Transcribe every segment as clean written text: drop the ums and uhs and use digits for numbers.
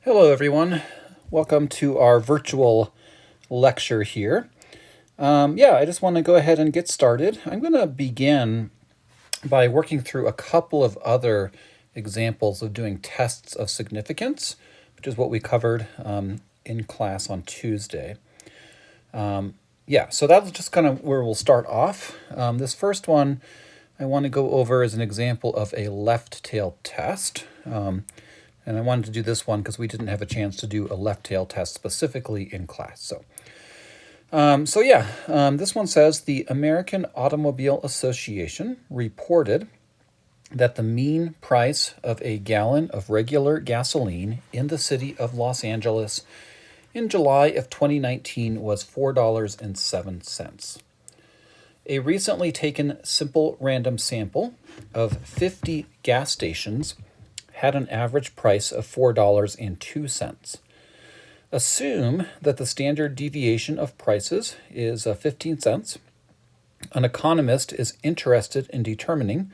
Hello, everyone. Welcome to our virtual lecture here. I just want to go ahead and get started. I'm going to begin by working through a couple of other examples of doing tests of significance, which is what we covered in class on Tuesday. So that's just kind of where we'll start off. This first one I want to go over as an example of a left tail test. And I wanted to do this one because we didn't have a chance to do a left tail test specifically in class. This one says the American Automobile Association reported that the mean price of a gallon of regular gasoline in the city of Los Angeles in July of 2019 was $4.07. A recently taken simple random sample of 50 gas stations had an average price of $4.02. Assume that the standard deviation of prices is 15 cents. An economist is interested in determining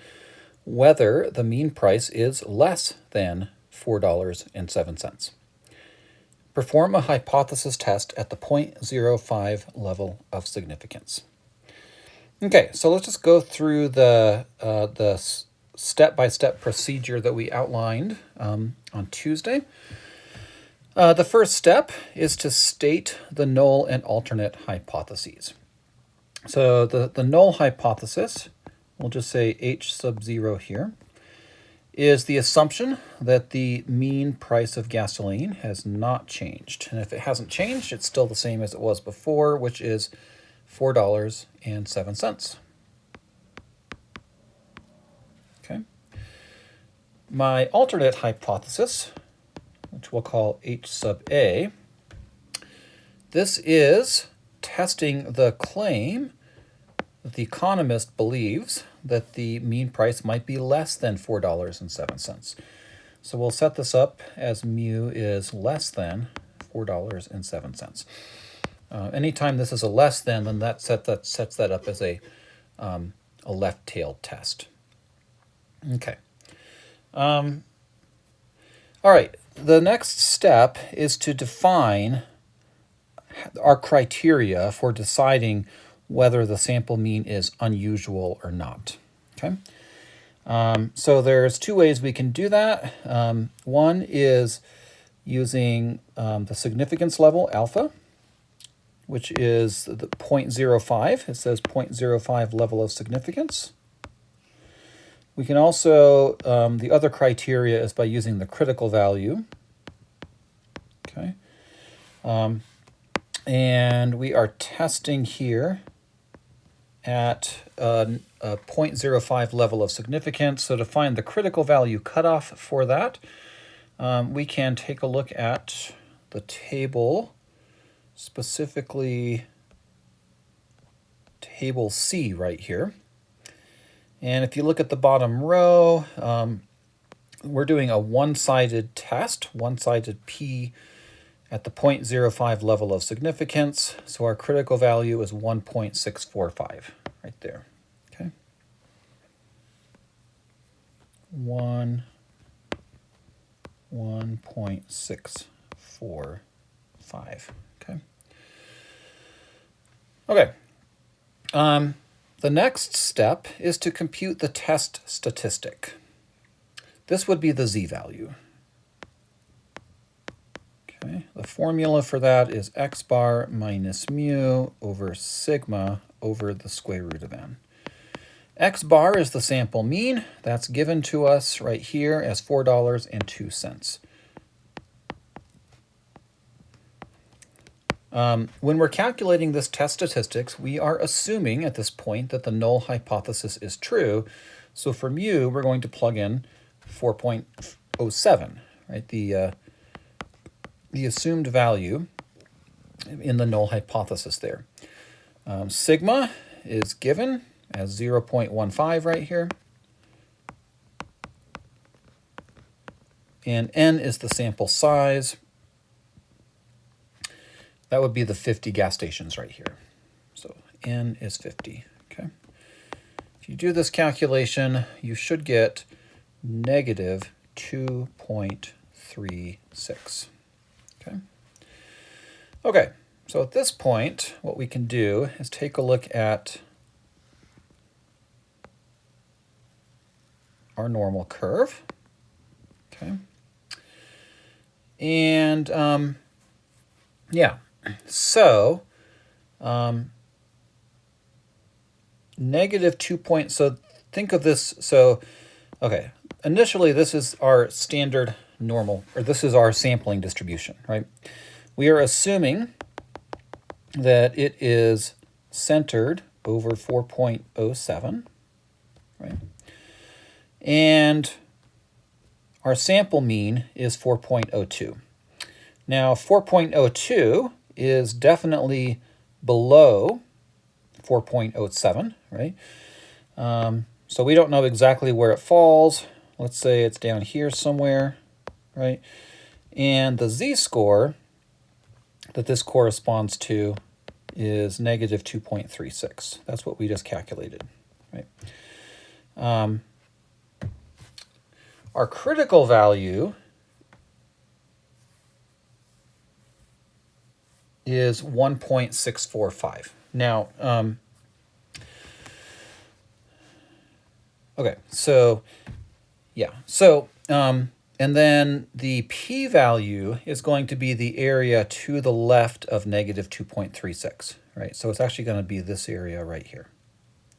whether the mean price is less than $4.07. Perform a hypothesis test at the 0.05 level of significance. Okay, so let's just go through the step-by-step procedure that we outlined on Tuesday. The first step is to state the null and alternate hypotheses. So the null hypothesis, we'll just say H sub 0 here, is the assumption that the mean price of gasoline has not changed. And if it hasn't changed, it's still the same as it was before, which is $4.07. Okay. My alternate hypothesis, which we'll call H sub A, this is testing the claim that the economist believes that the mean price might be less than $4.07. So we'll set this up as mu is less than $4.07. Anytime this is a less than, then that sets that up as a left-tailed test. Okay. All right. The next step is to define our criteria for deciding whether the sample mean is unusual or not. Okay. So there's two ways we can do that. One is using the significance level alpha, which is the 0.05. It says 0.05 level of significance. We can also, the other criteria is by using the critical value. Okay. And we are testing here at a 0.05 level of significance. So to find the critical value cutoff for that, we can take a look at the table, specifically table C right here. And if you look at the bottom row, we're doing a one-sided test, one-sided P at the 0.05 level of significance. So our critical value is 1.645 right there. Okay. 1.645. Okay. Okay. The next step is to compute the test statistic. This would be the z-value. Okay, the formula for that is x bar minus mu over sigma over the square root of n. X bar is the sample mean. That's given to us right here as $4.02. When we're calculating this test statistics, we are assuming at this point that the null hypothesis is true. So for mu, we're going to plug in 4.07, right? The assumed value in the null hypothesis there. Sigma is given as 0.15 right here. And n is the sample size. That would be the 50 gas stations right here. So n is 50, okay? If you do this calculation, you should get negative 2.36. Okay. Okay, so at this point, what we can do is take a look at our normal curve. Okay. And yeah, so negative 2 point, so think of this, so, okay, initially this is our standard normal, or this is our sampling distribution, right? We are assuming that it is centered over 4.07, right? And our sample mean is 4.02. Now, 4.02 is definitely below 4.07, right? So we don't know exactly where it falls. Let's say it's down here somewhere, right? And the z-score that this corresponds to is negative 2.36. That's what we just calculated, right? Our critical value is 1.645. Now, okay, so, yeah, so, and then the p-value is going to be the area to the left of negative 2.36, right? So it's actually going to be this area right here,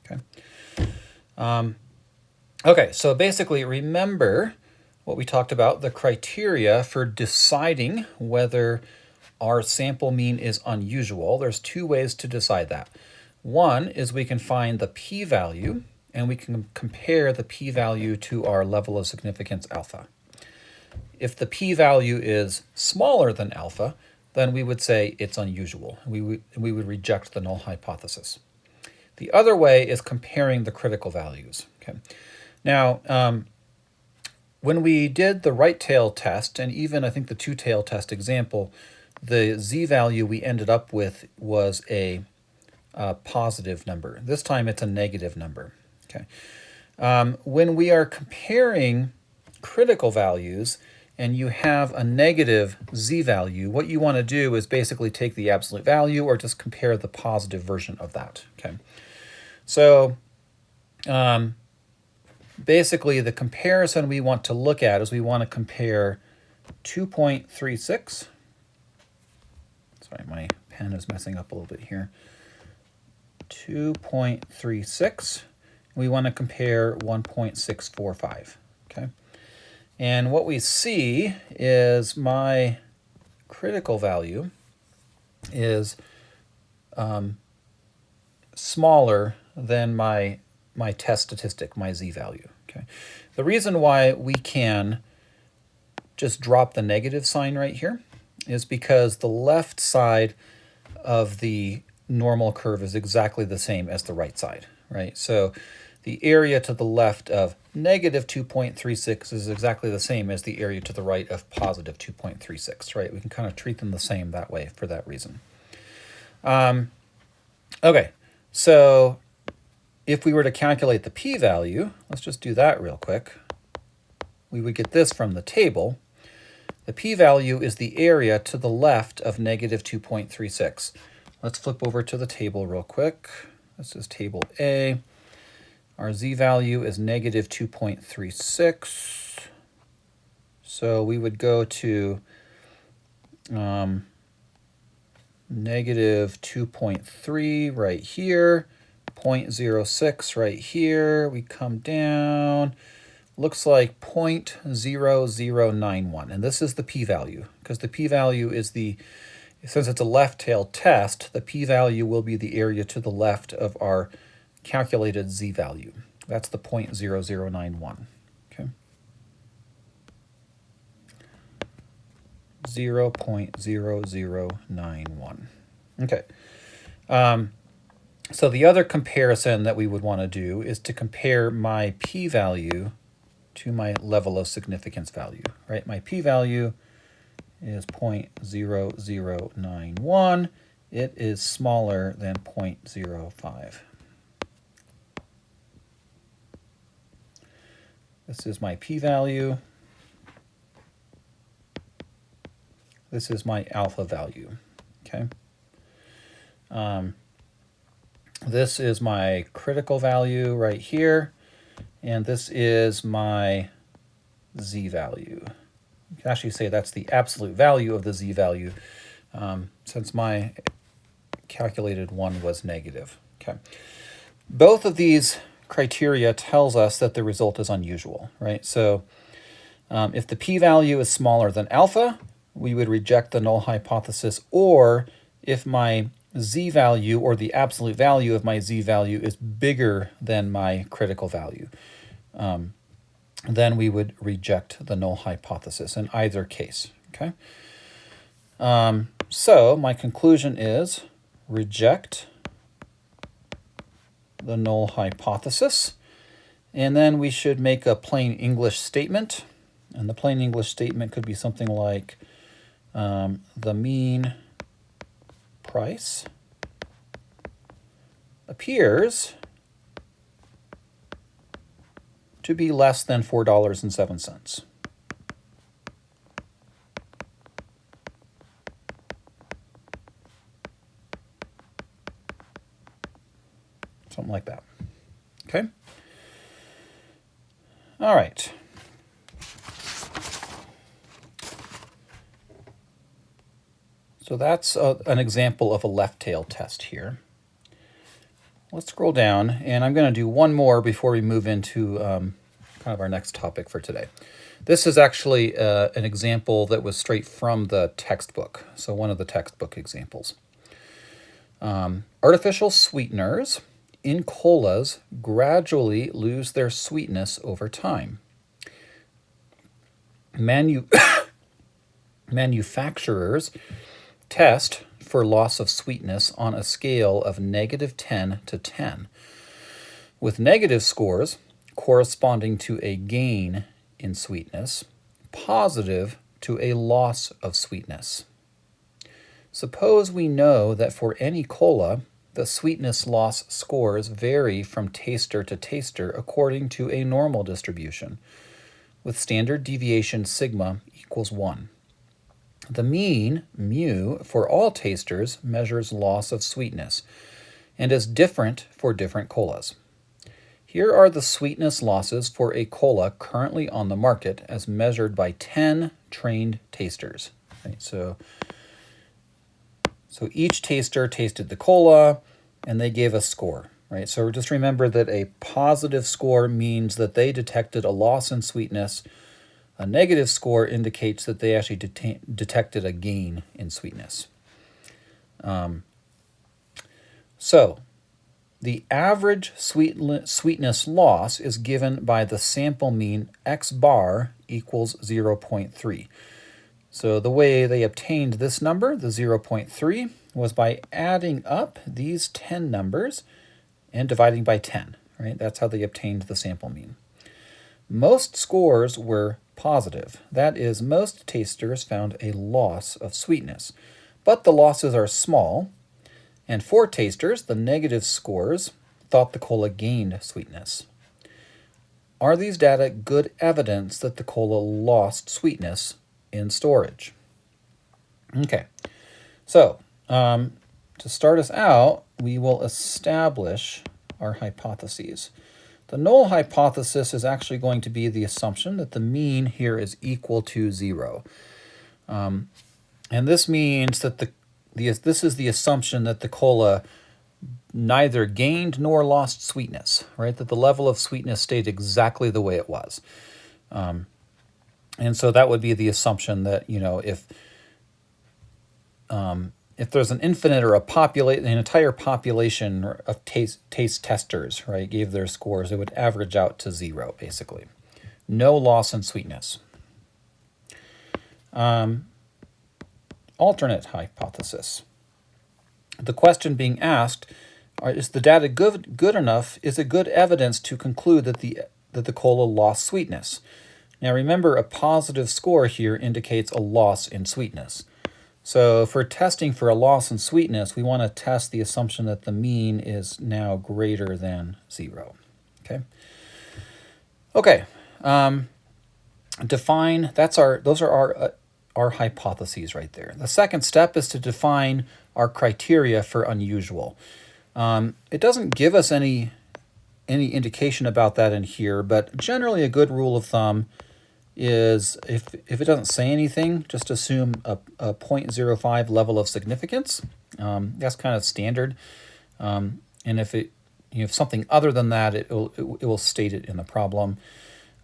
okay? Okay, so basically remember what we talked about, the criteria for deciding whether our sample mean is unusual. There's two ways to decide that. One is we can find the p-value, and we can compare the p-value to our level of significance alpha. If the p-value is smaller than alpha, then we would say it's unusual. We would reject the null hypothesis. The other way is comparing the critical values. Okay. Now, when we did the right tail test, and even I think the two tail test example, the z-value we ended up with was a positive number. This time it's a negative number. Okay. When we are comparing critical values and you have a negative z-value, what you want to do is basically take the absolute value or just compare the positive version of that. Okay. So basically the comparison we want to look at is we want to compare 2.36. Sorry, my pen is messing up a little bit here. 2.36. We want to compare 1.645. Okay. And what we see is my critical value is smaller than my test statistic, my z-value. Okay. The reason why we can just drop the negative sign right here is because the left side of the normal curve is exactly the same as the right side, right? So the area to the left of negative 2.36 is exactly the same as the area to the right of positive 2.36, right? We can kind of treat them the same that way for that reason. Okay, so if we were to calculate the p-value, let's just do that real quick. We would get this from the table. The p-value is the area to the left of negative 2.36. Let's flip over to the table real quick. This is table A. Our z-value is negative 2.36. So we would go to negative 2.3 right here, 0.06 right here. We come down. Looks like 0.0091. And this is the p-value, because the p-value is since it's a left-tail test, the p-value will be the area to the left of our calculated z-value. That's the 0.0091. Okay. 0.0091. Okay. So the other comparison that we would want to do is to compare my p-value to my level of significance value, right? My p-value is 0.0091. It is smaller than 0.05. This is my p-value. This is my alpha value. Okay. This is my critical value right here, and this is my z value. You can actually say that's the absolute value of the z value, since my calculated one was negative. Okay. Both of these criteria tells us that the result is unusual, right? So if the p-value is smaller than alpha, we would reject the null hypothesis, or if my z-value or the absolute value of my z-value is bigger than my critical value, then we would reject the null hypothesis in either case, okay? So my conclusion is reject the null hypothesis, and then we should make a plain English statement, and the plain English statement could be something like the mean price appears to be less than $4.07. Something like that. Okay? All right. So that's an example of a left tail test here. Let's scroll down, and I'm going to do one more before we move into kind of our next topic for today. This is actually an example that was straight from the textbook, so one of the textbook examples. Artificial sweeteners in colas gradually lose their sweetness over time. Manufacturers test for loss of sweetness on a scale of -10 to 10, with negative scores corresponding to a gain in sweetness, positive to a loss of sweetness. Suppose we know that for any cola, the sweetness loss scores vary from taster to taster according to a normal distribution, with standard deviation sigma equals 1. The mean, mu, for all tasters measures loss of sweetness and is different for different colas. Here are the sweetness losses for a cola currently on the market as measured by 10 trained tasters. Right, so each taster tasted the cola and they gave a score. Right? So just remember that a positive score means that they detected a loss in sweetness. A negative score indicates that they actually detected a gain in sweetness. So the average sweetness loss is given by the sample mean x bar equals 0.3. So the way they obtained this number, the 0.3, was by adding up these 10 numbers and dividing by 10. Right? That's how they obtained the sample mean. Most scores were positive. That is, most tasters found a loss of sweetness, but the losses are small, and for tasters, the negative scores thought the cola gained sweetness. Are these data good evidence that the cola lost sweetness in storage? Okay, so to start us out, we will establish our hypotheses. The null hypothesis is actually going to be the assumption that the mean here is equal to 0. And this means that this is the assumption that the cola neither gained nor lost sweetness, right? That the level of sweetness stayed exactly the way it was. And so that would be the assumption that, you know, if there's an infinite or an entire population of taste testers, right, gave their scores, it would average out to 0, basically. No loss in sweetness. Alternate hypothesis. The question being asked, is the data good enough? Is it good evidence to conclude that the cola lost sweetness? Now remember, a positive score here indicates a loss in sweetness. So if we're testing for a loss in sweetness, we want to test the assumption that the mean is now greater than 0. Okay. Define. Those are our hypotheses right there. The second step is to define our criteria for unusual. It doesn't give us any indication about that in here, but generally a good rule of thumb is if it doesn't say anything, just assume a 0.05 level of significance. That's kind of standard. And if something other than that, it will state it in the problem.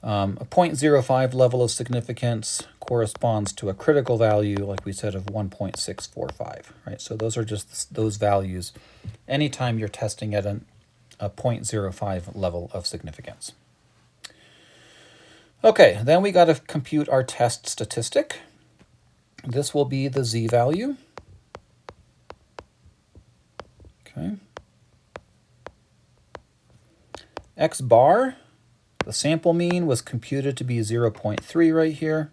A 0.05 level of significance corresponds to a critical value, like we said, of 1.645, right? So those are just those values anytime you're testing at a 0.05 level of significance. Okay, then we got to compute our test statistic. This will be the z-value. Okay. X bar, the sample mean was computed to be 0.3 right here.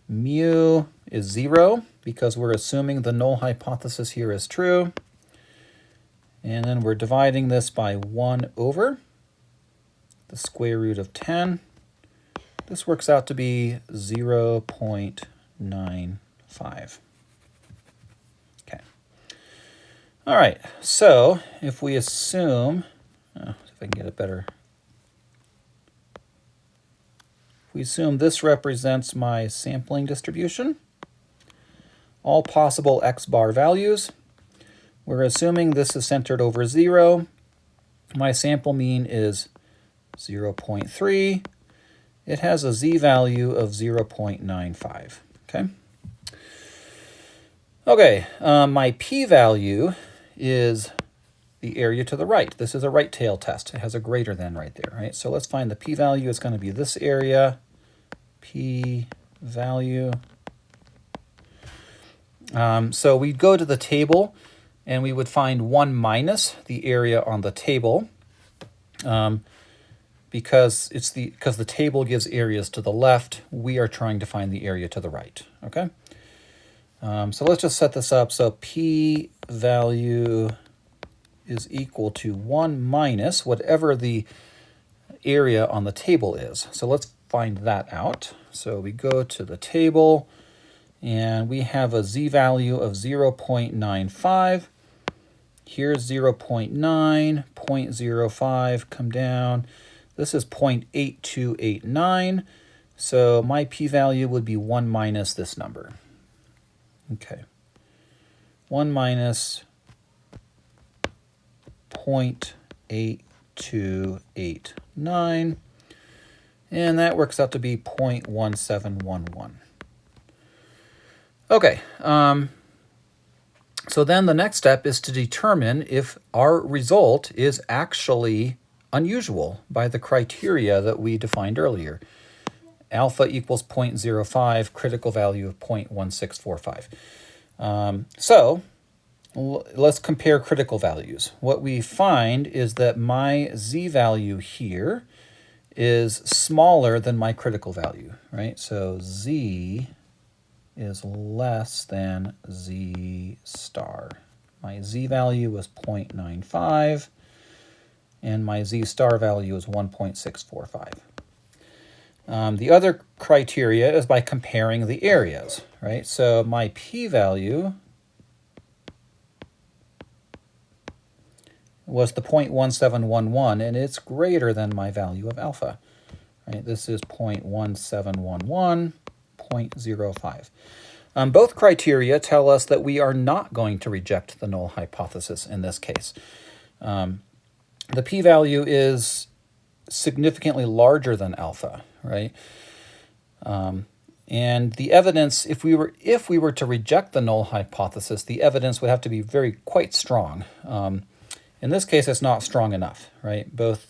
Mu is 0 because we're assuming the null hypothesis here is true. And then we're dividing this by 1 over the square root of 10. This works out to be 0.95. Okay. All right, so if we assume, if I can get it better. If we assume this represents my sampling distribution, all possible x bar values, we're assuming this is centered over 0. My sample mean is 0.3. It has a z-value of 0.95. Okay. Okay, my p-value is the area to the right. This is a right tail test. It has a greater than right there, right? So let's find the p-value. It's going to be this area, p-value. So we'd go to the table, and we would find 1 minus the area on the table, because the table gives areas to the left. We are trying to find the area to the right. Okay. So let's just set this up. So p-value is equal to 1 minus whatever the area on the table is. So let's find that out. So we go to the table, and we have a z-value of 0.95. Here's 0.9, 0.05, come down. This is 0.8289. So my p-value would be 1 minus this number. Okay. 1 minus 0.8289. And that works out to be 0.1711. Okay. So then the next step is to determine if our result is actually unusual by the criteria that we defined earlier. Alpha equals 0.05, critical value of 0.1645. So let's compare critical values. What we find is that my z-value here is smaller than my critical value, right? So z is less than z star. My z-value was 0.95, and my z star value is 1.645. The other criteria is by comparing the areas, right? So my p-value was the 0.1711, and it's greater than my value of alpha, right? This is 0.1711, 0.05. Both criteria tell us that we are not going to reject the null hypothesis in this case. The p-value is significantly larger than alpha, right? And the evidence, if we were to reject the null hypothesis, the evidence would have to be quite strong. In this case, it's not strong enough, right? Both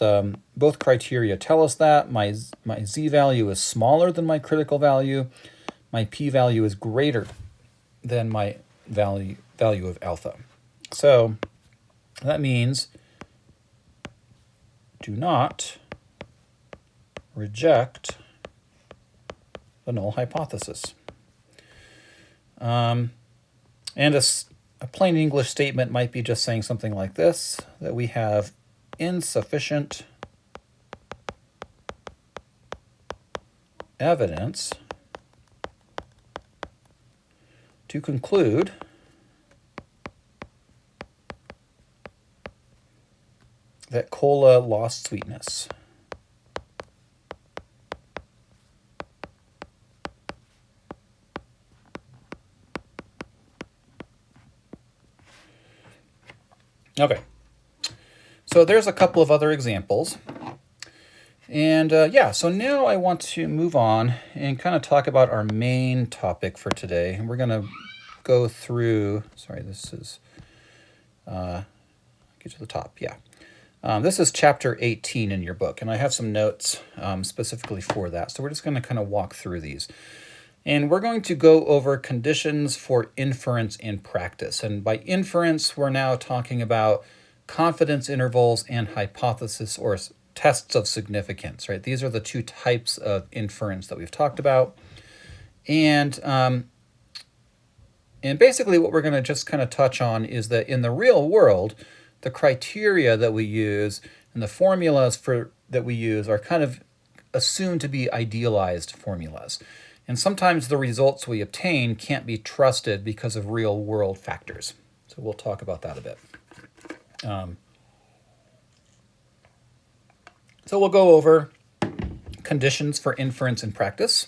criteria tell us that. My z-value is smaller than my critical value. My p-value is greater than my value of alpha. So that means do not reject the null hypothesis. And a plain English statement might be just saying something like this, that we have insufficient evidence to conclude that cola lost sweetness. Okay, so there's a couple of other examples. And yeah, so now I want to move on and kind of talk about our main topic for today. And we're going to go through, sorry, this is, get to the top, yeah. This is chapter 18 in your book, and I have some notes specifically for that. So we're just going to kind of walk through these. And we're going to go over conditions for inference in practice. And by inference, we're now talking about confidence intervals and hypothesis or tests of significance, right? These are the two types of inference that we've talked about. And basically what we're going to just kind of touch on is that in the real world, the criteria that we use and the formulas that we use are kind of assumed to be idealized formulas. And sometimes the results we obtain can't be trusted because of real world factors. So we'll talk about that a bit. So we'll go over conditions for inference in practice,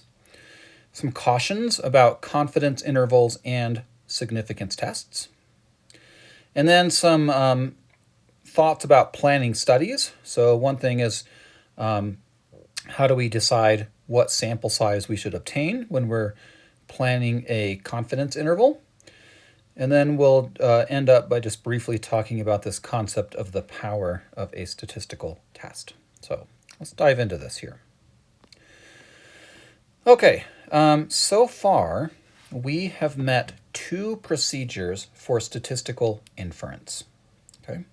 some cautions about confidence intervals and significance tests, and then some thoughts about planning studies. So one thing is how do we decide what sample size we should obtain when we're planning a confidence interval? And then we'll end up by just briefly talking about this concept of the power of a statistical test. So let's dive into this here. Okay, so far we have met two procedures for statistical inference. Okay.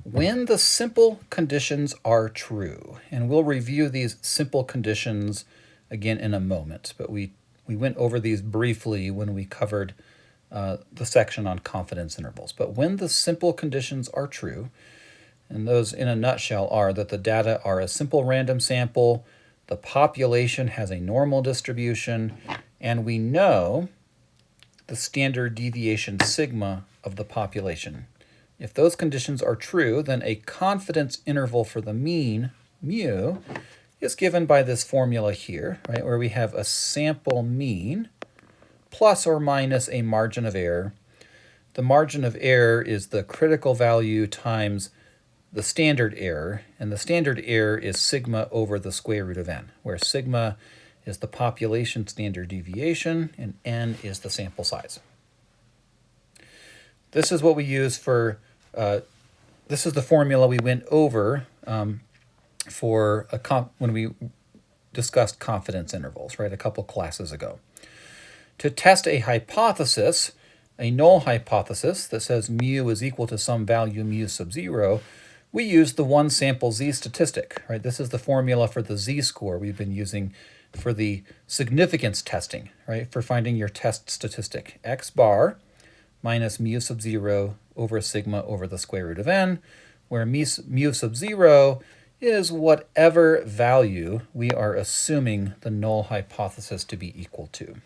When the simple conditions are true, and we'll review these simple conditions again in a moment, but we went over these briefly when we covered the section on confidence intervals. But when the simple conditions are true, and those in a nutshell are that the data are a simple random sample, the population has a normal distribution, and we know the standard deviation sigma of the population. If those conditions are true, then a confidence interval for the mean, mu, is given by this formula here, right, where we have a sample mean plus or minus a margin of error. The margin of error is the critical value times the standard error, and the standard error is sigma over the square root of n, where sigma is the population standard deviation and n is the sample size. This is what we use for, this is the formula we went over for when we discussed confidence intervals, right, a couple classes ago. To test a hypothesis, a null hypothesis that says mu is equal to some value mu sub 0, we use the one sample z statistic, right? This is the formula for the z-score we've been using for the significance testing, right, for finding your test statistic. X bar minus mu sub 0 over sigma over the square root of n, where mu sub 0 is whatever value we are assuming the null hypothesis to be equal to.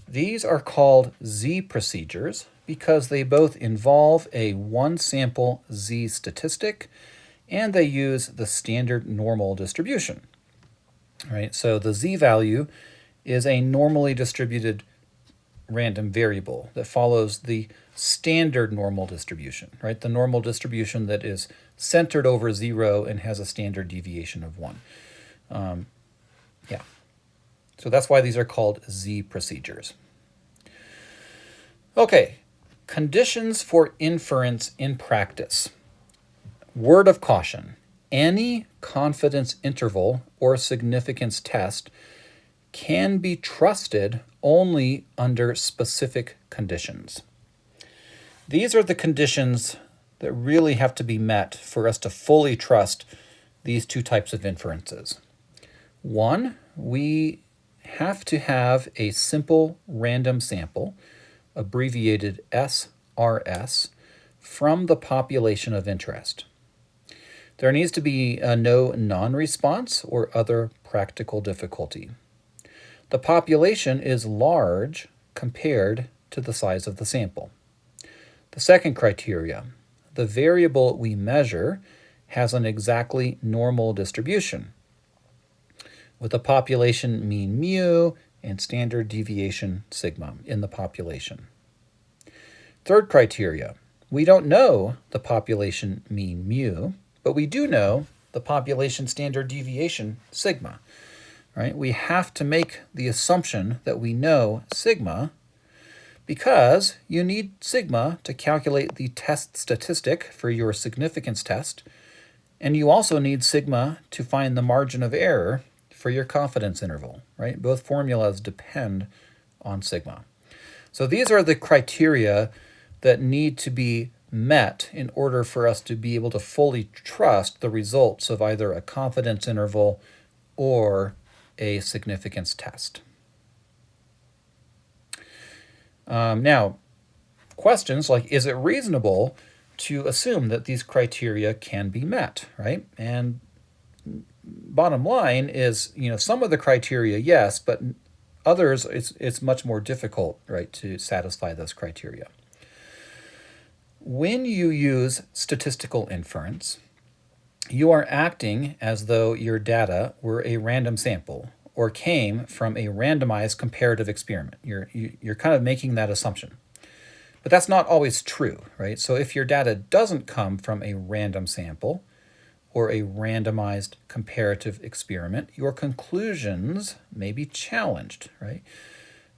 These are called z procedures because they both involve a one-sample z statistic and they use the standard normal distribution. Right? So the z value is a normally distributed random variable that follows the standard normal distribution, right? The normal distribution that is centered over 0 and has a standard deviation of 1. Yeah. So that's why these are called z procedures. Okay, conditions for inference in practice. Word of caution. Any confidence interval or significance test can be trusted only under specific conditions. These are the conditions that really have to be met for us to fully trust these two types of inferences. One, we have to have a simple random sample, abbreviated SRS, from the population of interest. There needs to be no non-response or other practical difficulty. The population is large compared to the size of the sample. The second criteria, the variable we measure has an exactly normal distribution with a population mean mu and standard deviation sigma in the population. Third criteria, we don't know the population mean mu, but we do know the population standard deviation sigma. Right? We have to make the assumption that we know sigma because you need sigma to calculate the test statistic for your significance test, and you also need sigma to find the margin of error for your confidence interval, right? Both formulas depend on sigma. So these are the criteria that need to be met in order for us to be able to fully trust the results of either a confidence interval or a significance test. Now, questions like, is it reasonable to assume that these criteria can be met, right? And bottom line is, some of the criteria, yes, but others, it's much more difficult, right, to satisfy those criteria. When you use statistical inference, you are acting as though your data were a random sample or came from a randomized comparative experiment. You're kind of making that assumption. But that's not always true, right? So if your data doesn't come from a random sample or a randomized comparative experiment, your conclusions may be challenged, right?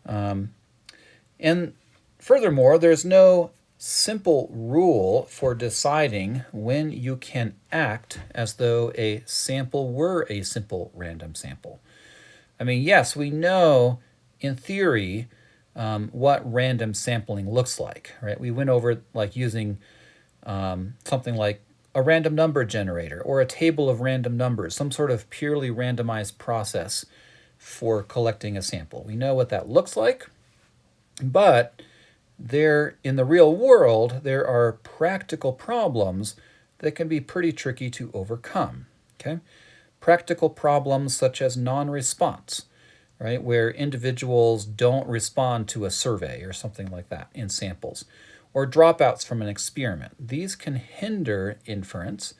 And furthermore, there's no simple rule for deciding when you can act as though a sample were a simple random sample. I mean, yes, we know in theory what random sampling looks like, right? We went over like using something like a random number generator or a table of random numbers, some sort of purely randomized process for collecting a sample. We know what that looks like, but in the real world, there are practical problems that can be pretty tricky to overcome, okay? Practical problems such as non-response, right, where individuals don't respond to a survey or something like that in samples, or dropouts from an experiment. These can hinder inference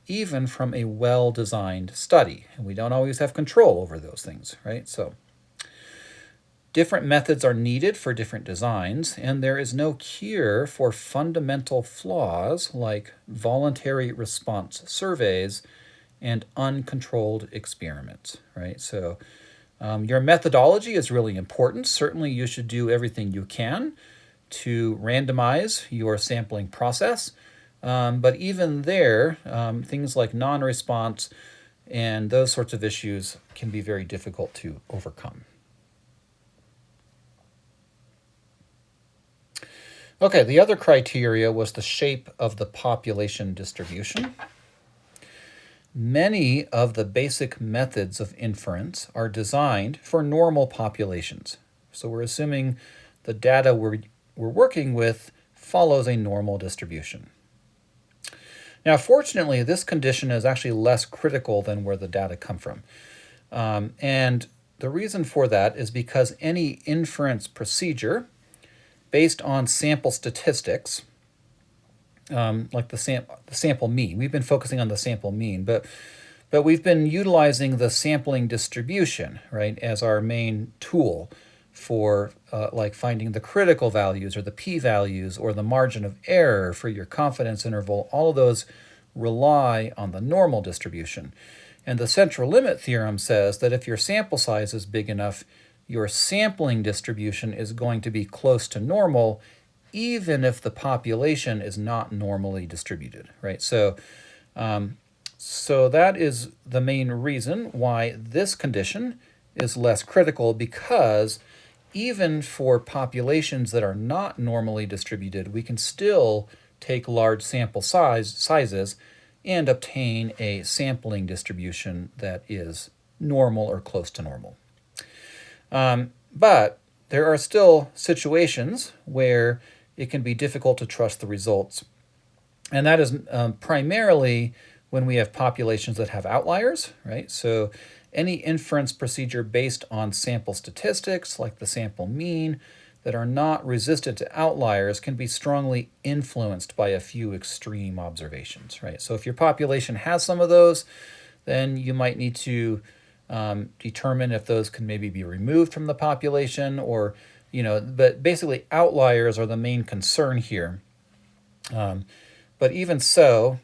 even from a well-designed study, and we don't always have control over those things, right? So different methods are needed for different designs, and there is no cure for fundamental flaws like voluntary response surveys and uncontrolled experiments, right? So your methodology is really important. Certainly you should do everything you can to randomize your sampling process, but even there, things like non-response and those sorts of issues can be very difficult to overcome. Okay, the other criteria was the shape of the population distribution. Many of the basic methods of inference are designed for normal populations. So we're assuming the data we're working with follows a normal distribution. Now, fortunately, this condition is actually less critical than where the data come from. And the reason for that is because any inference procedure based on sample statistics, like the sample mean. We've been focusing on the sample mean, but we've been utilizing the sampling distribution, right, as our main tool for like finding the critical values or the p-values or the margin of error for your confidence interval. All of those rely on the normal distribution. And the central limit theorem says that if your sample size is big enough, your sampling distribution is going to be close to normal, even if the population is not normally distributed, right? So that is the main reason why this condition is less critical, because even for populations that are not normally distributed, we can still take large sample sizes and obtain a sampling distribution that is normal or close to normal. But there are still situations where it can be difficult to trust the results. And that is primarily when we have populations that have outliers, right? So any inference procedure based on sample statistics, like the sample mean, that are not resistant to outliers can be strongly influenced by a few extreme observations, right? So if your population has some of those, then you might need to determine if those can maybe be removed from the population, or, but basically outliers are the main concern here. But even so,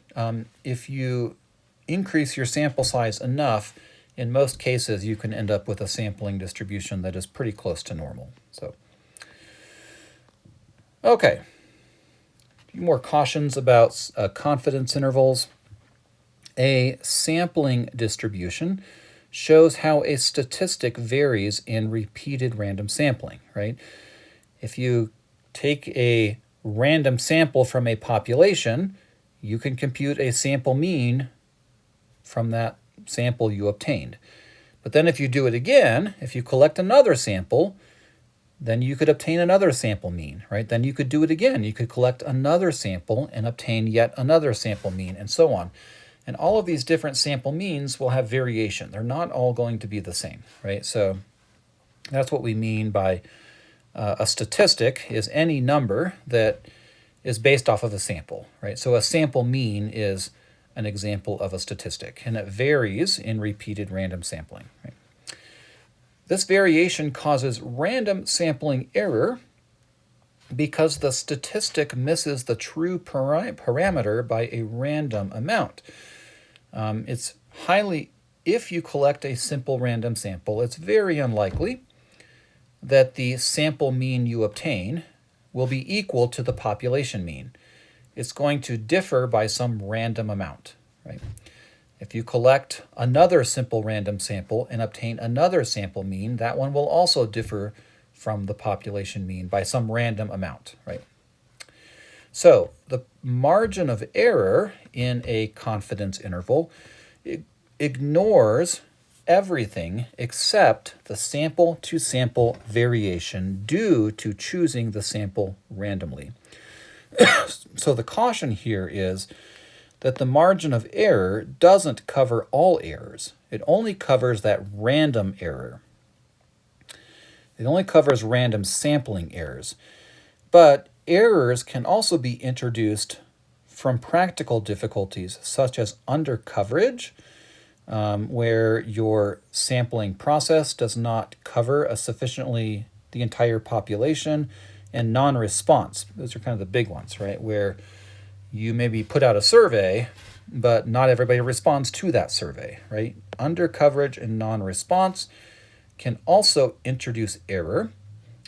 if you increase your sample size enough, in most cases you can end up with a sampling distribution that is pretty close to normal. So, okay, a few more cautions about confidence intervals. A sampling distribution shows how a statistic varies in repeated random sampling, right? If you take a random sample from a population, you can compute a sample mean from that sample you obtained. But then if you do it again, if you collect another sample, then you could obtain another sample mean, right? Then you could do it again. You could collect another sample and obtain yet another sample mean, and so on. And all of these different sample means will have variation. They're not all going to be the same, right? So that's what we mean by a statistic is any number that is based off of a sample, right? So a sample mean is an example of a statistic, and it varies in repeated random sampling, right? This variation causes random sampling error because the statistic misses the true parameter by a random amount. It's highly, if you collect a simple random sample, it's very unlikely that the sample mean you obtain will be equal to the population mean. It's going to differ by some random amount, right? If you collect another simple random sample and obtain another sample mean, that one will also differ from the population mean by some random amount, right? So the margin of error in a confidence interval ignores everything except the sample-to-sample variation due to choosing the sample randomly. So the caution here is that the margin of error doesn't cover all errors. It only covers that random error. It only covers random sampling errors. But errors can also be introduced from practical difficulties, such as undercoverage, where your sampling process does not cover the entire population, and non-response. Those are kind of the big ones, right? Where you maybe put out a survey, but not everybody responds to that survey, right? Undercoverage and non-response can also introduce error,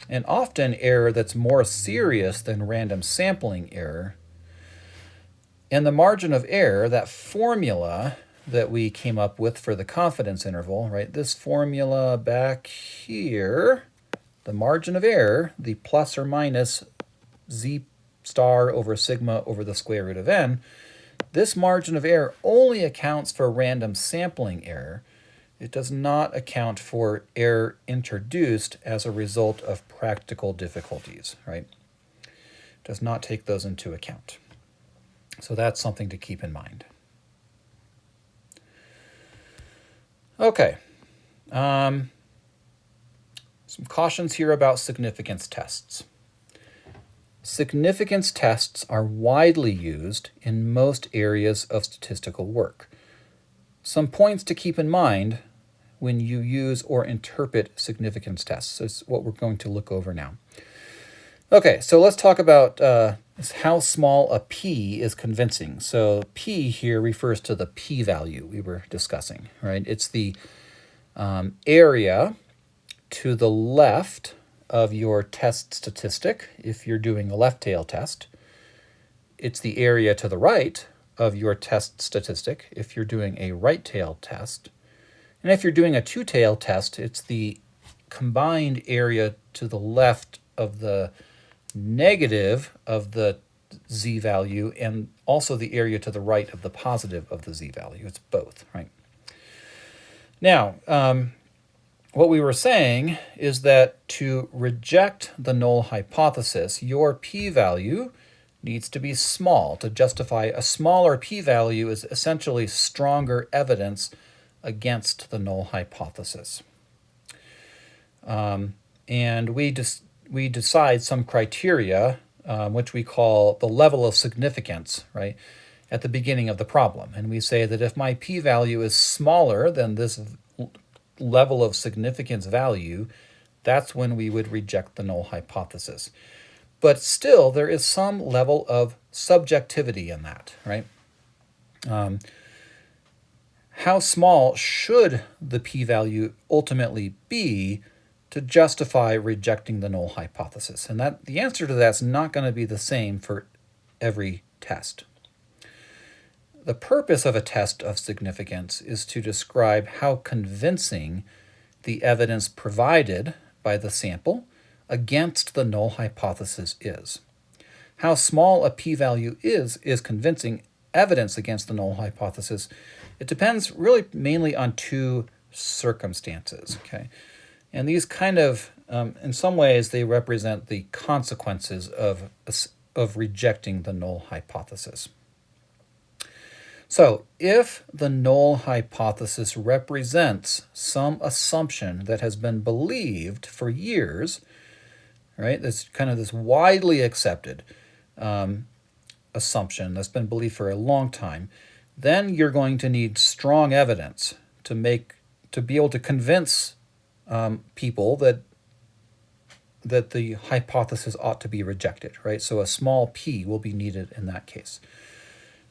and often error that's more serious than random sampling error. And the margin of error, that formula that we came up with for the confidence interval, right? This formula back here, the margin of error, the plus or minus z star over sigma over the square root of n, this margin of error only accounts for random sampling error. It does not account for error introduced as a result of practical difficulties, right? It does not take those into account. So that's something to keep in mind. Okay. Some cautions here about significance tests. Significance tests are widely used in most areas of statistical work. Some points to keep in mind when you use or interpret significance tests is what we're going to look over now. Okay, so let's talk about how small a p is convincing. So p here refers to the p-value we were discussing, right? It's the area to the left of your test statistic if you're doing a left tail test. It's the area to the right of your test statistic if you're doing a right tail test. And if you're doing a two-tail test, it's the combined area to the left of the negative of the z-value and also the area to the right of the positive of the z-value. It's both, right? Now, what we were saying is that to reject the null hypothesis, your p-value needs to be small. To justify a smaller p-value is essentially stronger evidence against the null hypothesis. And we decide some criteria, which we call the level of significance, right, at the beginning of the problem. And we say that if my p-value is smaller than this level of significance value, that's when we would reject the null hypothesis. But still, there is some level of subjectivity in that, right? How small should the p-value ultimately be to justify rejecting the null hypothesis? And that the answer to that's not going to be the same for every test. The purpose of a test of significance is to describe how convincing the evidence provided by the sample against the null hypothesis is. How small a p-value is convincing evidence against the null hypothesis. It depends really mainly on two circumstances, okay? And these kind of, in some ways, they represent the consequences of rejecting the null hypothesis. So if the null hypothesis represents some assumption that has been believed for years, right, this kind of this widely accepted assumption that's been believed for a long time, then you're going to need strong evidence to be able to convince people that the hypothesis ought to be rejected, right? So a small p will be needed in that case.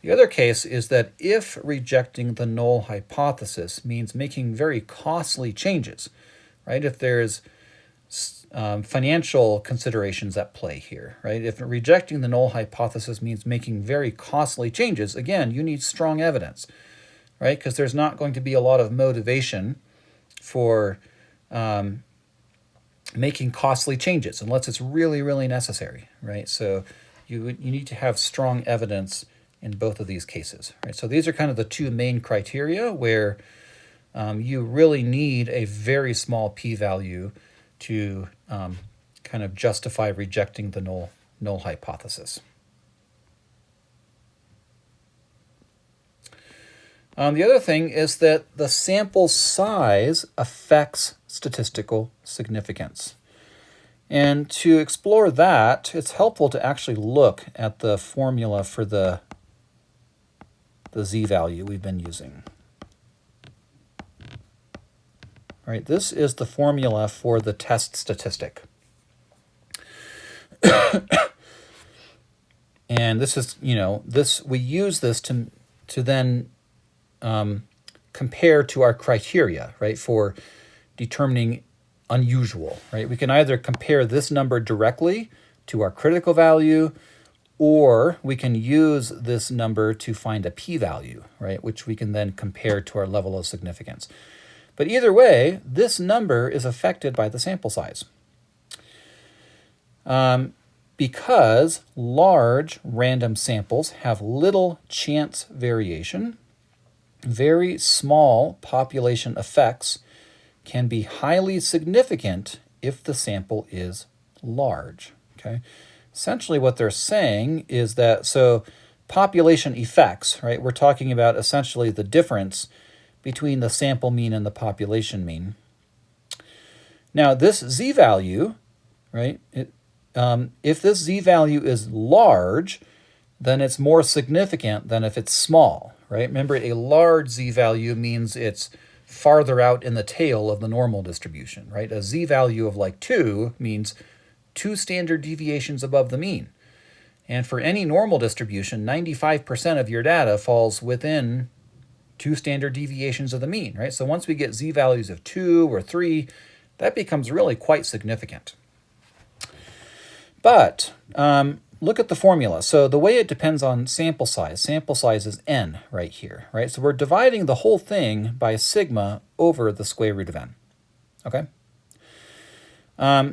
The other case is that if rejecting the null hypothesis means making very costly changes, right? If there's financial considerations at play here, right? If rejecting the null hypothesis means making very costly changes, again, you need strong evidence, right? Because there's not going to be a lot of motivation for making costly changes unless it's really, really necessary, right? So you need to have strong evidence in both of these cases, right? So these are kind of the two main criteria where you really need a very small p-value to kind of justify rejecting the null hypothesis. The other thing is that the sample size affects statistical significance. And to explore that, it's helpful to actually look at the formula for the z-value we've been using. All right, this is the formula for the test statistic. And this is, we use this to then compare to our criteria, right, for determining unusual, right? We can either compare this number directly to our critical value, or we can use this number to find a p-value, right, which we can then compare to our level of significance. But either way, this number is affected by the sample size. Because large random samples have little chance variation, very small population effects can be highly significant if the sample is large, okay? Essentially what they're saying is that, so population effects, right, we're talking about essentially the difference between the sample mean and the population mean. Now this z-value, right, if this z-value is large, then it's more significant than if it's small, right? Remember, a large z-value means it's farther out in the tail of the normal distribution, right? A z-value of like 2 means 2 standard deviations above the mean. And for any normal distribution, 95% of your data falls within 2 standard deviations of the mean, right? So once we get z-values of 2 or 3, that becomes really quite significant. But look at the formula. So the way it depends on sample size is n right here, right? So we're dividing the whole thing by sigma over the square root of n, okay?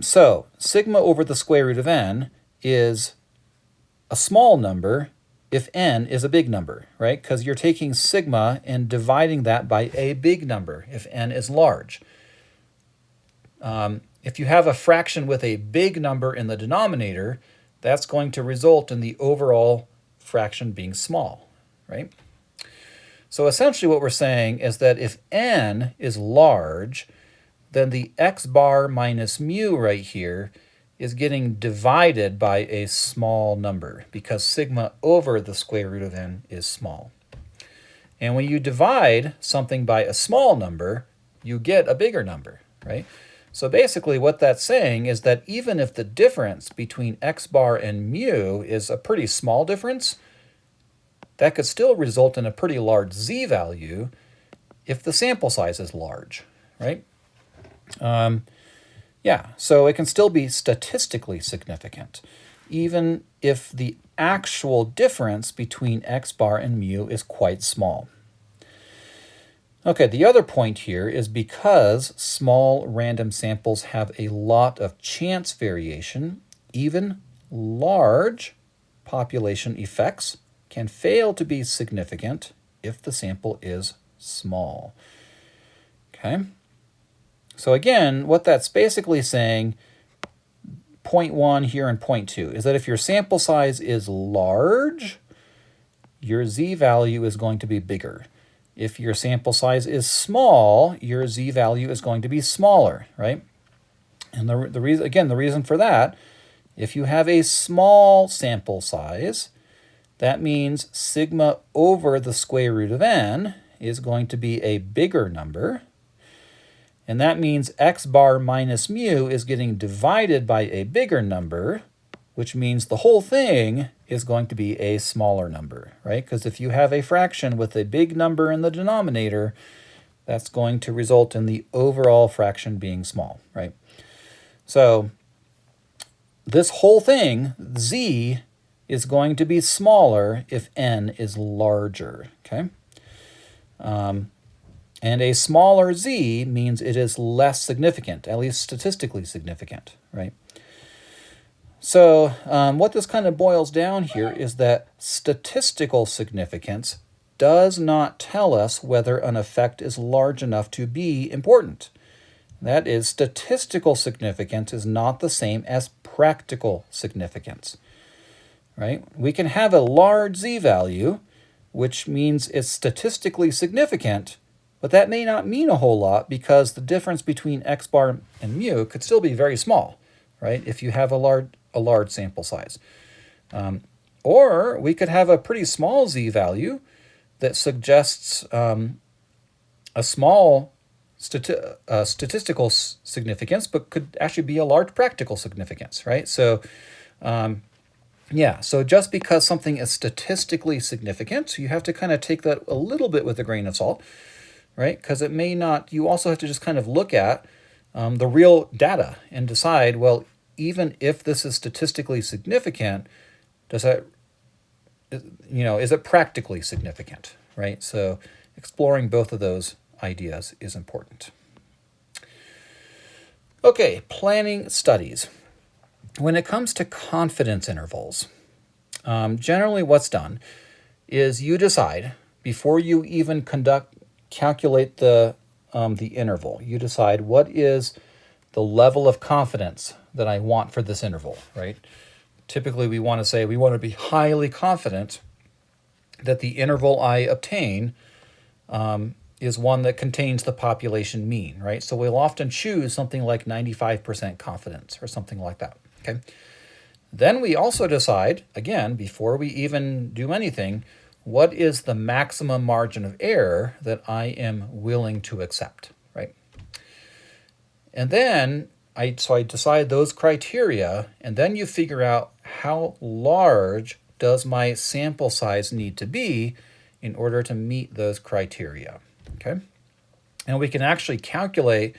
So sigma over the square root of n is a small number if n is a big number, right? Because you're taking sigma and dividing that by a big number if n is large. If you have a fraction with a big number in the denominator, that's going to result in the overall fraction being small, right? So essentially what we're saying is that if n is large, then the x bar minus mu right here is getting divided by a small number because sigma over the square root of n is small. And when you divide something by a small number, you get a bigger number, right? So basically what that's saying is that even if the difference between x bar and mu is a pretty small difference, that could still result in a pretty large z value if the sample size is large, right? Yeah, so it can still be statistically significant, even if the actual difference between x bar and mu is quite small. Okay, the other point here is because small random samples have a lot of chance variation, even large population effects can fail to be significant if the sample is small. Okay, so again, what that's basically saying, point 1 here and point 2, is that if your sample size is large, your z value is going to be bigger. If your sample size is small, your z value is going to be smaller, right? And the reason for that, if you have a small sample size, that means sigma over the square root of n is going to be a bigger number. And that means x bar minus mu is getting divided by a bigger number, which means the whole thing is going to be a smaller number, right? Because if you have a fraction with a big number in the denominator, that's going to result in the overall fraction being small, right? So this whole thing, z, is going to be smaller if n is larger, okay? And a smaller z means it is less significant, at least statistically significant, right? So what this kind of boils down here is that statistical significance does not tell us whether an effect is large enough to be important. That is, statistical significance is not the same as practical significance, right? We can have a large z-value, which means it's statistically significant, but that may not mean a whole lot because the difference between x bar and mu could still be very small, right, if you have a large sample size. Or we could have a pretty small z-value that suggests a small statistical significance, but could actually be a large practical significance, right? So, yeah, so just because something is statistically significant, you have to kind of take that a little bit with a grain of salt, right? Because it may not, you also have to just kind of look at the real data and decide, well, even if this is statistically significant, does that, is it practically significant, right? So exploring both of those ideas is important. Okay, planning studies. When it comes to confidence intervals, generally what's done is you decide, before you even calculate the interval, you decide what is the level of confidence that I want for this interval, right? Typically we want to be highly confident that the interval I obtain is one that contains the population mean, right? So we'll often choose something like 95% confidence or something like that, okay? Then we also decide, again, before we even do anything, what is the maximum margin of error that I am willing to accept, right? And then I decide those criteria, and then you figure out how large does my sample size need to be in order to meet those criteria, okay? And we can actually calculate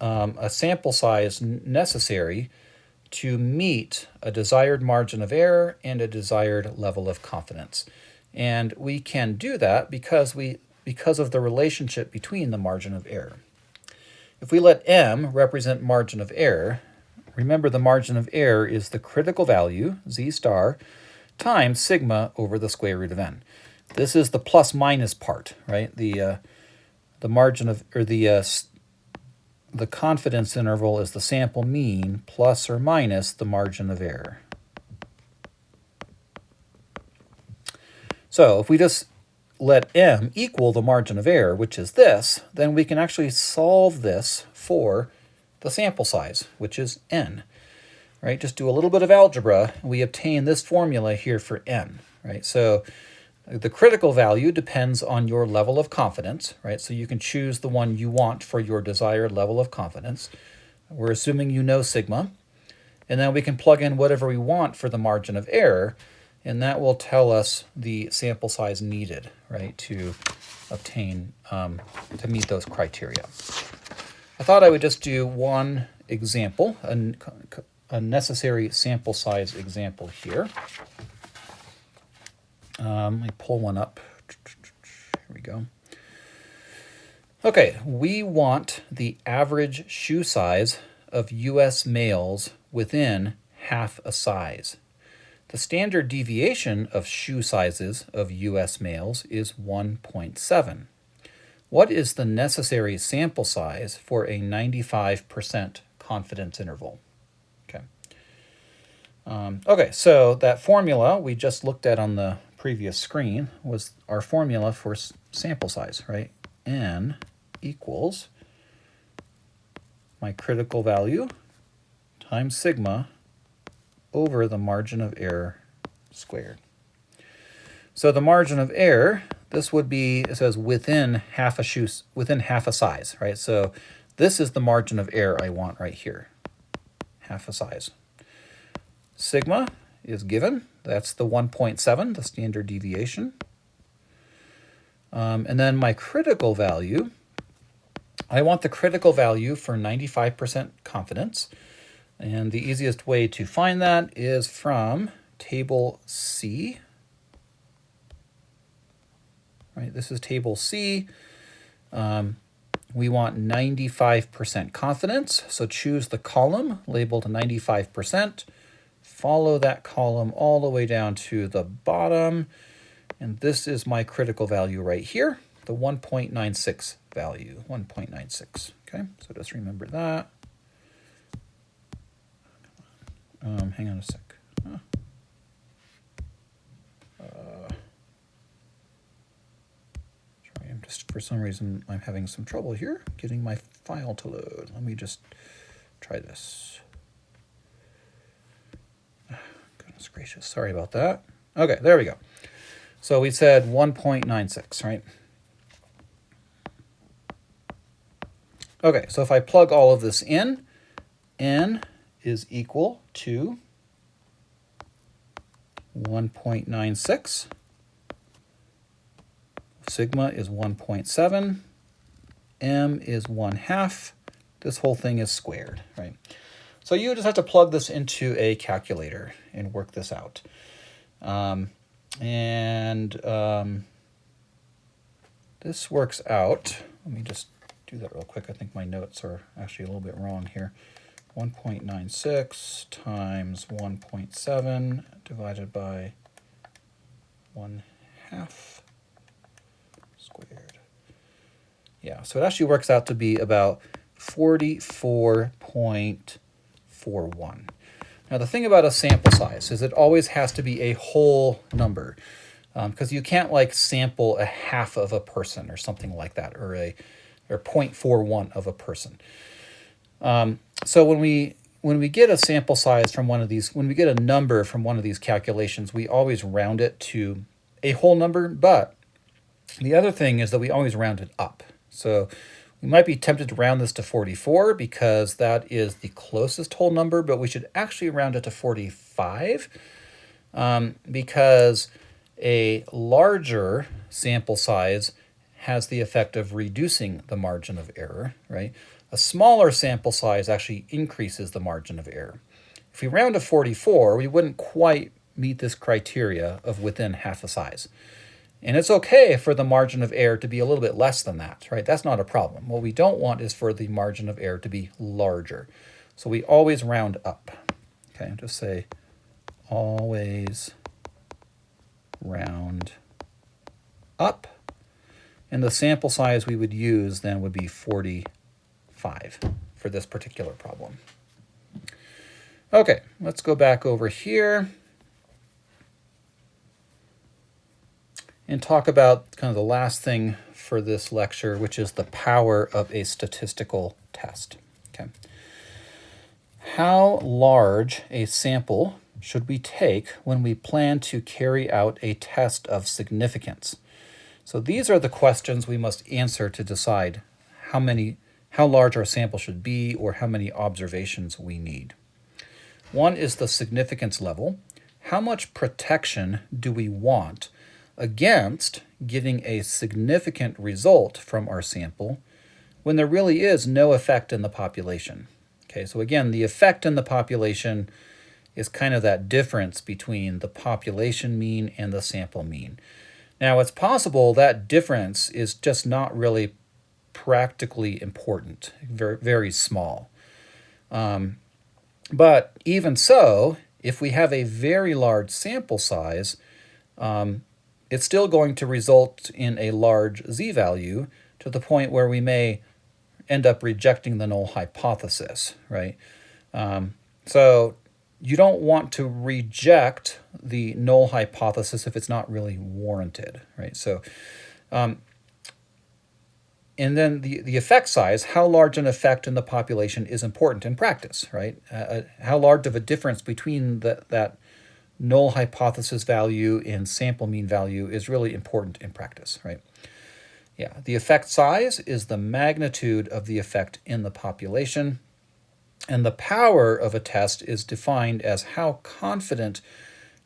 a sample size necessary to meet a desired margin of error and a desired level of confidence. And we can do that because of the relationship between the margin of error. If we let m represent margin of error, remember the margin of error is the critical value, z star, times sigma over the square root of n. This is the plus minus part, right? The margin of, or the confidence interval is the sample mean plus or minus the margin of error. So if we just let m equal the margin of error, which is this, then we can actually solve this for the sample size, which is n. Right? Just do a little bit of algebra, and we obtain this formula here for n. Right? So the critical value depends on your level of confidence. Right? So you can choose the one you want for your desired level of confidence. We're assuming you know sigma. And then we can plug in whatever we want for the margin of error, and that will tell us the sample size needed, right, to obtain, to meet those criteria. I thought I would just do one example, a necessary sample size example here. Let me pull one up. Here we go. Okay, we want the average shoe size of U.S. males within half a size. The standard deviation of shoe sizes of U.S. males is 1.7. What is the necessary sample size for a 95% confidence interval? Okay, so that formula we just looked at on the previous screen was our formula for sample size, right? N equals my critical value times sigma over the margin of error squared. So the margin of error, this would be, it says within half a size, right? So this is the margin of error I want right here, half a size. Sigma is given, that's the 1.7, the standard deviation. And then my critical value, I want the critical value for 95% confidence. And the easiest way to find that is from table C. Right, this is table C. We want 95% confidence, so choose the column labeled 95%. Follow that column all the way down to the bottom, and this is my critical value right here, the 1.96 value, 1.96. Okay, so just remember that. Hang on a sec. Sorry, I'm just, for some reason, I'm having some trouble here getting my file to load. Let me just try this. Goodness gracious, sorry about that. Okay, there we go. So we said 1.96, right? Okay, so if I plug all of this in, n is equal to 1.96. Sigma is 1.7. M is 1/2. This whole thing is squared, right? So you just have to plug this into a calculator and work this out. This works out. Let me just do that real quick. I think my notes are actually a little bit wrong here. 1.96 times 1.7 divided by 1/2 squared. Yeah, so it actually works out to be about 44.41. Now the thing about a sample size is it always has to be a whole number, because you can't like sample a half of a person or something like that, or 0.41 of a person. So when we get a sample size from one of these, when we get a number from one of these calculations, we always round it to a whole number, but the other thing is that we always round it up. So we might be tempted to round this to 44 because that is the closest whole number, but we should actually round it to 45 because a larger sample size has the effect of reducing the margin of error, right? A smaller sample size actually increases the margin of error. If we round to 44, we wouldn't quite meet this criteria of within half a size. And it's okay for the margin of error to be a little bit less than that, right? That's not a problem. What we don't want is for the margin of error to be larger. So we always round up. Okay, just say always round up. And the sample size we would use then would be 45 for this particular problem. Okay, let's go back over here. and talk about kind of the last thing for this lecture, which is the power of a statistical test. Okay. How large a sample should we take when we plan to carry out a test of significance? So these are the questions we must answer to decide how large our sample should be or how many observations we need. One is the significance level. How much protection do we want against getting a significant result from our sample when there really is no effect in the population? Okay, so again, the effect in the population is kind of that difference between the population mean and the sample mean. Now, it's possible that difference is just not really practically important, very, very small. But even so, if we have a very large sample size, it's still going to result in a large z-value to the point where we may end up rejecting the null hypothesis, right? So you don't want to reject the null hypothesis if it's not really warranted, right? So, and then the effect size, how large an effect in the population is important in practice, right? How large of a difference between that null hypothesis value and sample mean value is really important in practice, right? Yeah, the effect size is the magnitude of the effect in the population, and the power of a test is defined as how confident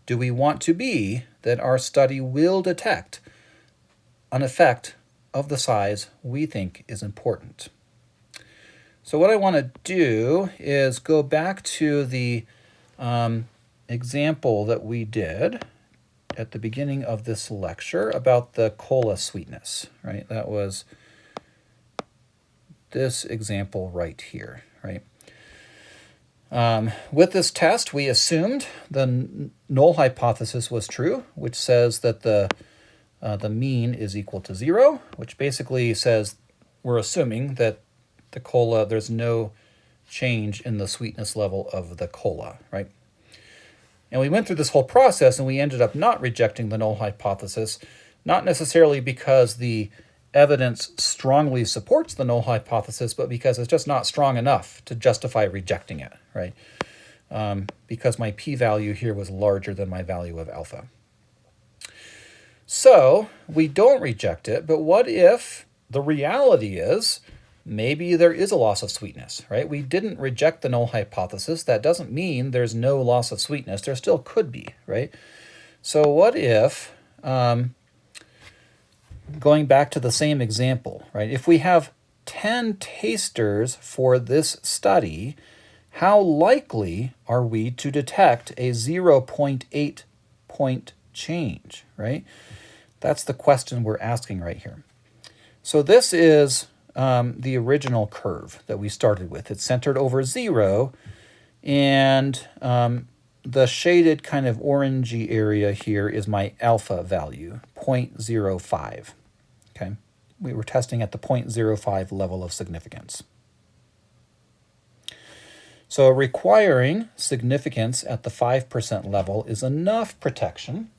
do we want to be that our study will detect an effect of the size we think is important. So what I want to do is go back to the example that we did at the beginning of this lecture about the cola sweetness, right? That was this example right here, right? With this test, we assumed the null hypothesis was true, which says that the mean is equal to 0, which basically says we're assuming that the cola, there's no change in the sweetness level of the cola, right? And we went through this whole process and we ended up not rejecting the null hypothesis, not necessarily because the evidence strongly supports the null hypothesis, but because it's just not strong enough to justify rejecting it, right? Because my p-value here was larger than my value of alpha. So we don't reject it, but what if the reality is maybe there is a loss of sweetness, right? We didn't reject the null hypothesis. That doesn't mean there's no loss of sweetness. There still could be, right? So what if, going back to the same example, right? If we have 10 tasters for this study, how likely are we to detect a 0.8 point change, right? That's the question we're asking right here. So this is the original curve that we started with. It's centered over 0, and the shaded kind of orangey area here is my alpha value, 0.05. Okay, we were testing at the 0.05 level of significance. So requiring significance at the 5% level is enough protection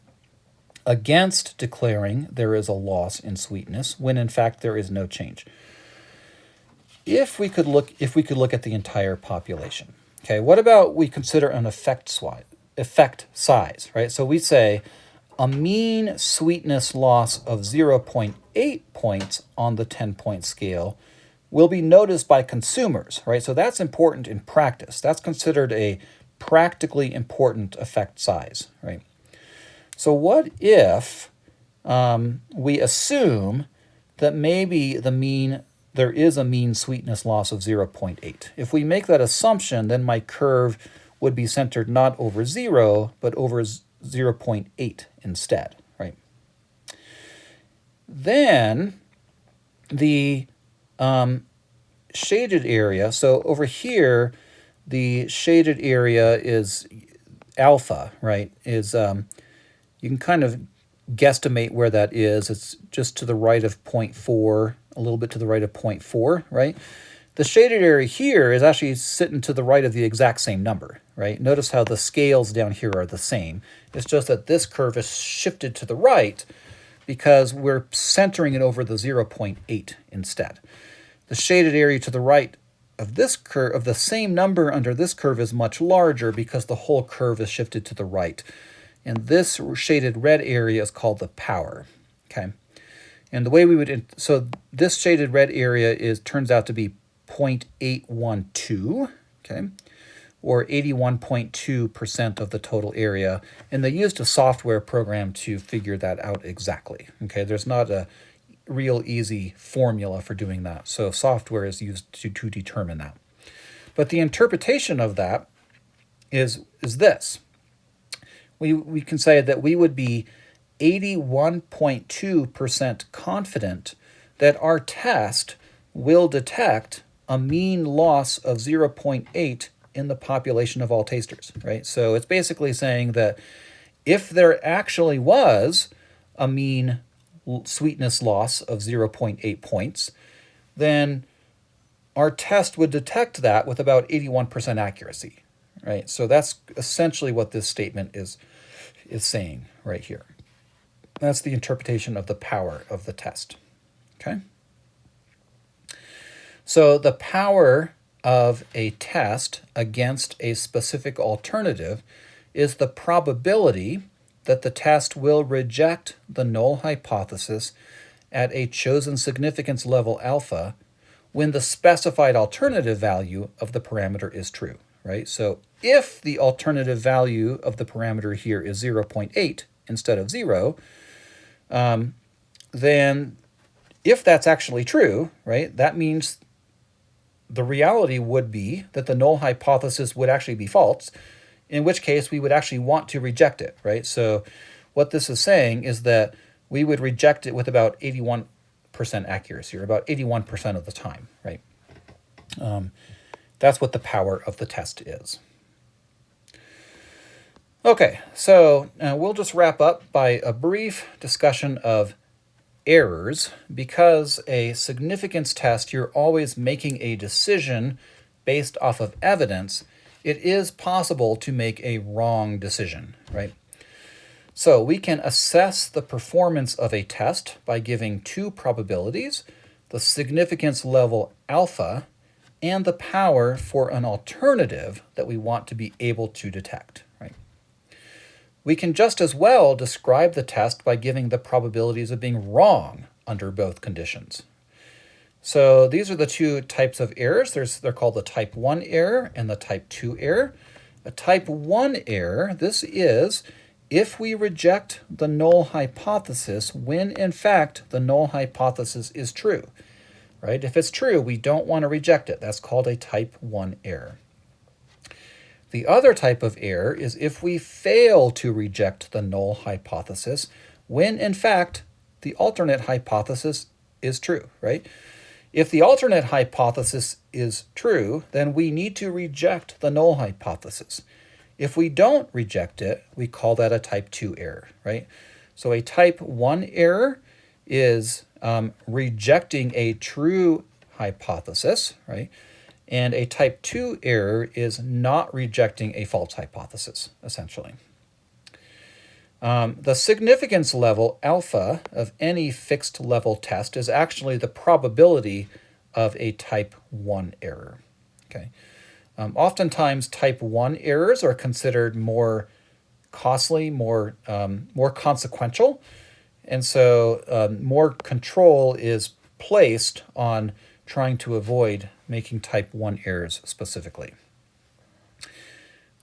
against declaring there is a loss in sweetness when in fact there is no change. If we could look at the entire population, okay, what about we consider an effect size, right? So we say a mean sweetness loss of 0.8 points on the 10-point scale will be noticed by consumers, right? So that's important in practice. That's considered a practically important effect size, right? So what if we assume that maybe there is a mean sweetness loss of 0.8? If we make that assumption, then my curve would be centered not over 0, but over 0.8 instead, right? Then the shaded area, so over here, the shaded area is alpha, right? You can kind of guesstimate where that is. It's just to the right of 0.4, a little bit to the right of 0.4, right? The shaded area here is actually sitting to the right of the exact same number, right? Notice how the scales down here are the same. It's just that this curve is shifted to the right because we're centering it over the 0.8 instead. The shaded area to the right of this curve, of the same number under this curve, is much larger because the whole curve is shifted to the right. And this shaded red area is called the power. Okay. And the way we would, so this shaded red area turns out to be 0.812, okay, or 81.2% of the total area. And they used a software program to figure that out exactly. Okay, there's not a real easy formula for doing that. So software is used to determine that. But the interpretation of that is this. We can say that we would be 81.2% confident that our test will detect a mean loss of 0.8 in the population of all tasters, right? So it's basically saying that if there actually was a mean sweetness loss of 0.8 points, then our test would detect that with about 81% accuracy, right? So that's essentially what this statement is saying right here. That's the interpretation of the power of the test, okay? So the power of a test against a specific alternative is the probability that the test will reject the null hypothesis at a chosen significance level alpha when the specified alternative value of the parameter is true, right? So if the alternative value of the parameter here is 0.8 instead of 0, then if that's actually true, right, that means the reality would be that the null hypothesis would actually be false, in which case we would actually want to reject it, right? So what this is saying is that we would reject it with about 81% accuracy, or about 81% of the time, right? That's what the power of the test is. Okay, so we'll just wrap up by a brief discussion of errors. Because a significance test, you're always making a decision based off of evidence, it is possible to make a wrong decision, right? So we can assess the performance of a test by giving two probabilities, the significance level alpha and the power for an alternative that we want to be able to detect, right? We can just as well describe the test by giving the probabilities of being wrong under both conditions. So these are the two types of errors. They're called the type 1 error and the type 2 error. A type 1 error, this is if we reject the null hypothesis when in fact the null hypothesis is true, right? If it's true, we don't want to reject it. That's called a type 1 error. The other type of error is if we fail to reject the null hypothesis when in fact the alternate hypothesis is true, right? If the alternate hypothesis is true, then we need to reject the null hypothesis. If we don't reject it, we call that a type 2 error, right? So a type 1 error is rejecting a true hypothesis, right? And a type 2 error is not rejecting a false hypothesis, essentially. The significance level alpha of any fixed level test is actually the probability of a type 1 error, okay? Oftentimes, type 1 errors are considered more costly, more consequential, and so more control is placed on trying to avoid making type 1 errors specifically.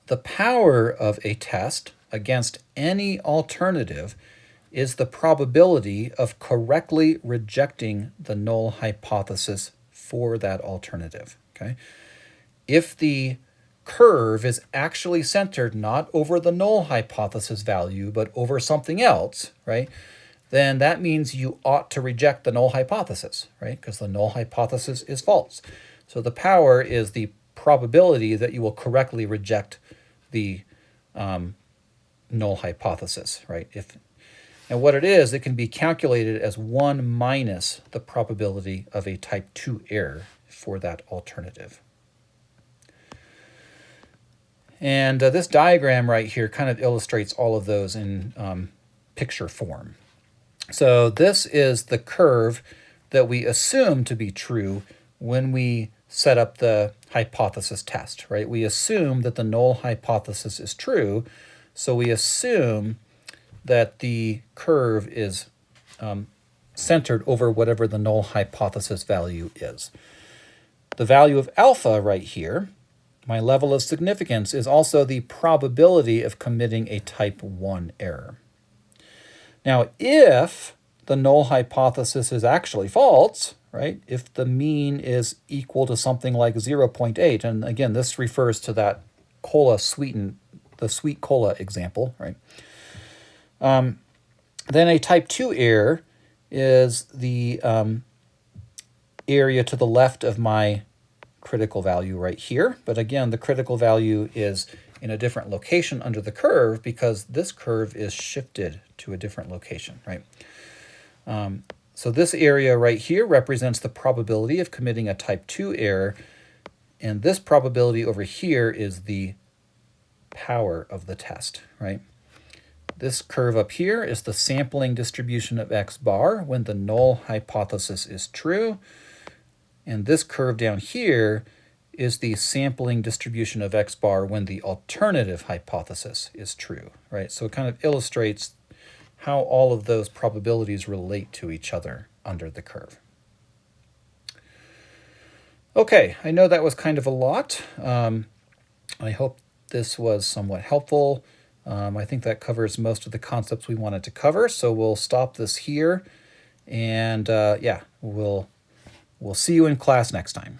The power of a test against any alternative is the probability of correctly rejecting the null hypothesis for that alternative, okay? If the curve is actually centered not over the null hypothesis value, but over something else, right, then that means you ought to reject the null hypothesis, right, because the null hypothesis is false. So the power is the probability that you will correctly reject the null hypothesis, right? And what it is, it can be calculated as 1 minus the probability of a type 2 error for that alternative. And this diagram right here kind of illustrates all of those in picture form. So this is the curve that we assume to be true when we set up the hypothesis test, right? We assume that the null hypothesis is true, so we assume that the curve is centered over whatever the null hypothesis value is. The value of alpha right here, my level of significance, is also the probability of committing a type 1 error. Now, if the null hypothesis is actually false, right, if the mean is equal to something like 0.8, and again, this refers to that the sweet cola example, right, then a type 2 error is the area to the left of my critical value right here. But again, the critical value is in a different location under the curve because this curve is shifted to a different location, right? So this area right here represents the probability of committing a type 2 error, and this probability over here is the power of the test, right? This curve up here is the sampling distribution of x bar when the null hypothesis is true, and this curve down here is the sampling distribution of x bar when the alternative hypothesis is true, right? So it kind of illustrates how all of those probabilities relate to each other under the curve. Okay, I know that was kind of a lot. I hope this was somewhat helpful. I think that covers most of the concepts we wanted to cover, so we'll stop this here, and yeah, we'll see you in class next time.